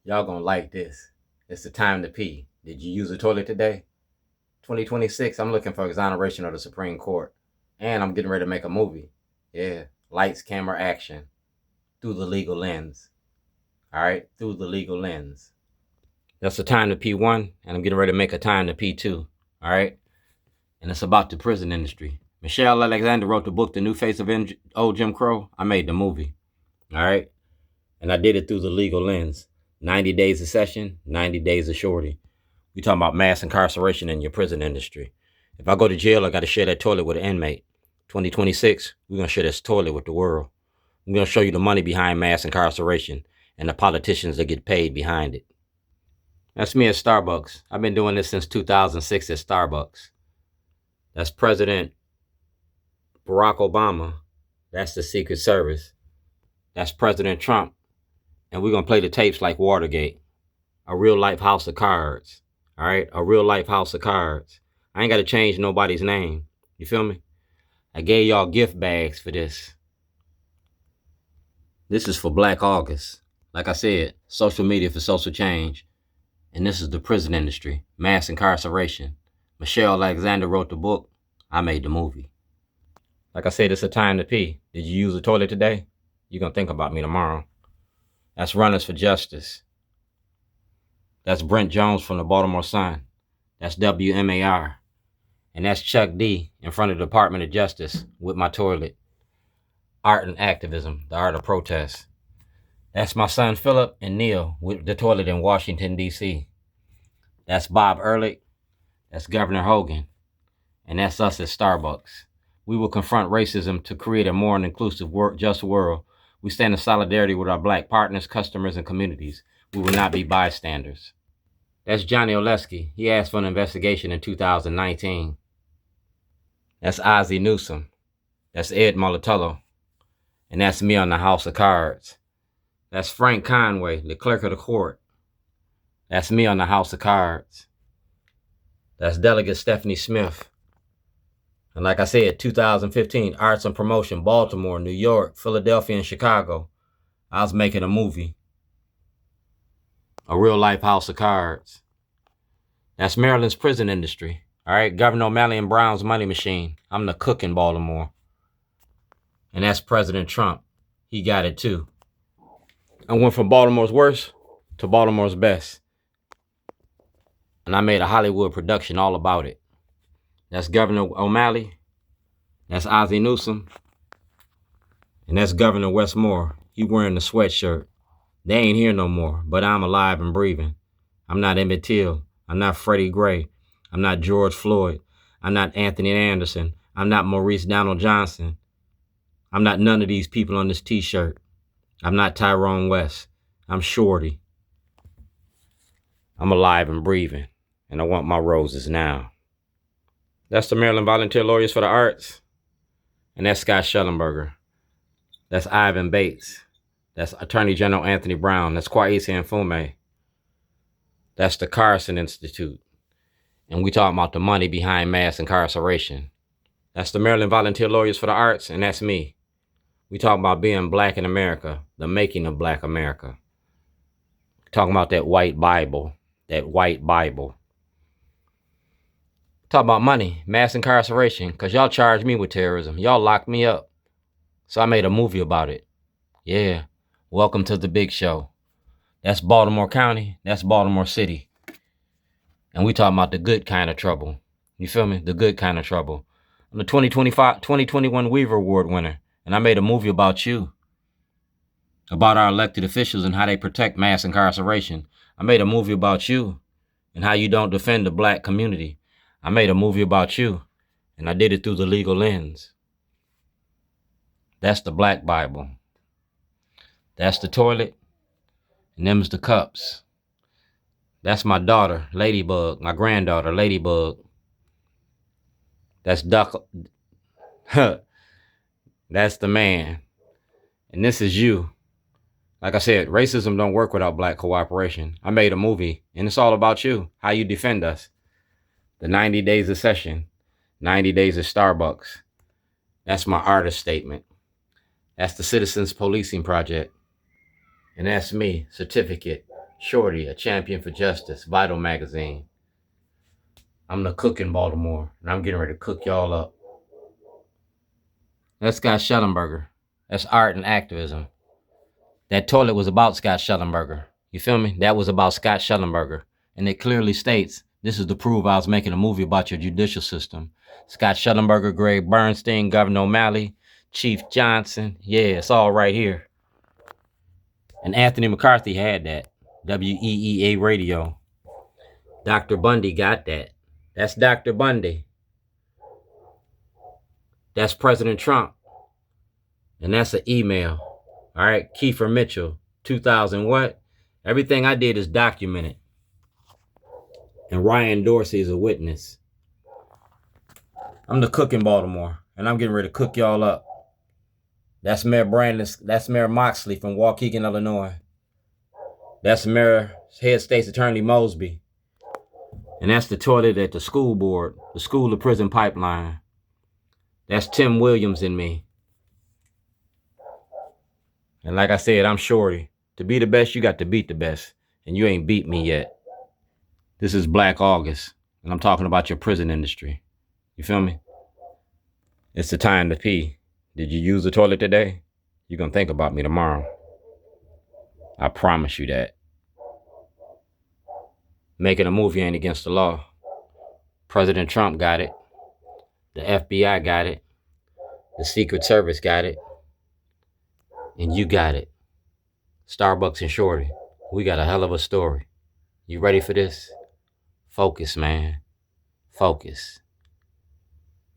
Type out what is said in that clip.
Y'all gonna like this. It's the time to pee. Did you use the toilet today? 2026, I'm looking for exoneration of the Supreme Court. And I'm getting ready to make a movie. Yeah. Lights, camera, action. Through the legal lens. Alright? Through the legal lens. That's the time to pee one, and I'm getting ready to make a time to pee two. Alright? And it's about the prison industry. Michelle Alexander wrote the book, The New Face of Old Jim Crow. I made the movie. Alright? And I did it through the legal lens. 90 days of session, 90 days of shorty. We talking about mass incarceration in your prison industry. If I go to jail, I got to share that toilet with an inmate. 2026, we're going to share this toilet with the world. I'm going to show you the money behind mass incarceration and the politicians that get paid behind it. That's me at Starbucks. I've been doing this since 2006 at Starbucks. That's President Barack Obama. That's the Secret Service. That's President Trump. And we're going to play the tapes like Watergate. A real life house of cards. All right? A real life house of cards. I ain't got to change nobody's name. You feel me? I gave y'all gift bags for this. This is for Black August. Like I said, social media for social change. And this is the prison industry. Mass incarceration. Michelle Alexander wrote the book. I made the movie. Like I said, it's a time to pee. Did you use the toilet today? You're going to think about me tomorrow. That's Runners for Justice. That's Brent Jones from the Baltimore Sun. That's WMAR. And that's Chuck D in front of the Department of Justice with my toilet. Art and Activism, the art of protest. That's my son Philip and Neil with the toilet in Washington, D.C. That's Bob Ehrlich. That's Governor Hogan. And that's us at Starbucks. We will confront racism to create a more inclusive, just world. We stand in solidarity with our Black partners, customers, and communities. We will not be bystanders. That's Johnny Oleski. He asked for an investigation in 2019. That's Ozzie Newsome. That's Ed Molitello. And that's me on the House of Cards. That's Frank Conway, the clerk of the court. That's me on the House of Cards. That's Delegate Stephanie Smith. And like I said, 2015, Arts and Promotion, Baltimore, New York, Philadelphia, and Chicago. I was making a movie. A real life house of cards. That's Maryland's prison industry. All right, Governor O'Malley and Brown's money machine. I'm the cook in Baltimore. And that's President Trump. He got it too. I went from Baltimore's worst to Baltimore's best. And I made a Hollywood production all about it. That's Governor O'Malley. That's Ozzie Newsome. And that's Governor Westmore. He wearing the sweatshirt. They ain't here no more, but I'm alive and breathing. I'm not Emmett Till. I'm not Freddie Gray. I'm not George Floyd. I'm not Anthony Anderson. I'm not Maurice Donald Johnson. I'm not none of these people on this t-shirt. I'm not Tyrone West. I'm Shorty. I'm alive and breathing, and I want my roses now. That's the Maryland Volunteer Lawyers for the Arts. And that's Scott Schellenberger. That's Ivan Bates. That's Attorney General Anthony Brown. That's Kwesi Mfume. That's the Karson Institute. And we talking about the money behind mass incarceration. That's the Maryland Volunteer Lawyers for the Arts, and that's me. We talking about being Black in America, the making of Black America. Talking about that white Bible, that white Bible. Talk about money, mass incarceration, because y'all charged me with terrorism. Y'all locked me up. So I made a movie about it. Yeah. Welcome to the big show. That's Baltimore County. That's Baltimore City. And we talking about the good kind of trouble. You feel me? The good kind of trouble. I'm the 2021 Weaver Award winner. And I made a movie about you. About our elected officials and how they protect mass incarceration. I made a movie about you and how you don't defend the Black community. I made a movie about you, and I did it through the legal lens. That's the Black Bible. That's the toilet, and them's the cups. That's my daughter, Ladybug, my granddaughter, Ladybug. That's Duck. That's the man. And this is you. Like I said, racism don't work without Black cooperation. I made a movie, and it's all about you, how you defend us. The 90 days of session, 90 days of Starbucks. That's my artist statement. That's the Citizens Policing Project. And that's me, certificate. Shorty, a champion for justice, Vital magazine. I'm the cook in Baltimore, and I'm getting ready to cook y'all up. That's Scott Schellenberger. That's art and activism. That toilet was about Scott Schellenberger. You feel me? That was about Scott Schellenberger. And it clearly states, this is to prove I was making a movie about your judicial system. Scott Schellenberger, Greg Bernstein, Governor O'Malley, Chief Johnson. Yeah, it's all right here. And Anthony McCarthy had that. WEEA radio. Dr. Bundy got that. That's Dr. Bundy. That's President Trump. And that's an email. All right, Kiefer Mitchell, 2000 what? Everything I did is documented. And Ryan Dorsey is a witness. I'm the cook in Baltimore, and I'm getting ready to cook y'all up. That's Mayor that's Mayor Moxley from Waukegan, Illinois. That's Mayor Head State's Attorney Mosby. And that's the toilet at the school board, the school to prison pipeline. That's Tim Williams and me. And like I said, I'm Shorty. To be the best, you got to beat the best. And you ain't beat me yet. This is Black August, and I'm talking about your prison industry. You feel me? It's the time to pee. Did you use the toilet today? You're going to think about me tomorrow. I promise you that. Making a movie ain't against the law. President Trump got it. The FBI got it. The Secret Service got it. And you got it. Starbucks and Shorty. We got a hell of a story. You ready for this? Focus, man. Focus.